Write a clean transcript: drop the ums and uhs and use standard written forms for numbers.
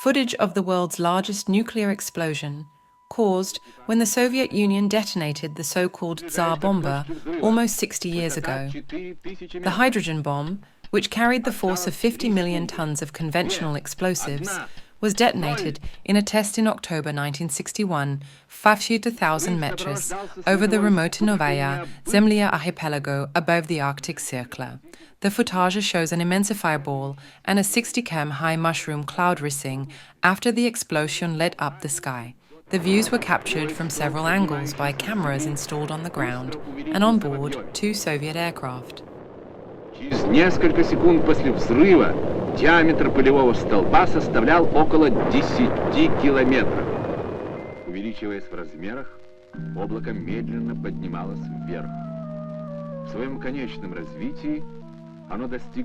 Footage of the world's largest nuclear explosion, caused when the Soviet Union detonated the so-called Tsar Bomba almost 60 years ago. The hydrogen bomb, which carried the force of 50 million tons of conventional explosives, was detonated in a test in October 1961, 5,000 meters over the remote Novaya Zemlya archipelago above the Arctic Circle. The footage shows an immensifier ball and a 60-km high mushroom cloud rising after the explosion lit up the sky. The views were captured from several angles by cameras installed on the ground and on board 2 Soviet aircraft. Через несколько секунд после взрыва диаметр пылевого столба составлял около 10 километров. Увеличиваясь в размерах, облако медленно поднималось вверх. В своем конечном развитии оно достигло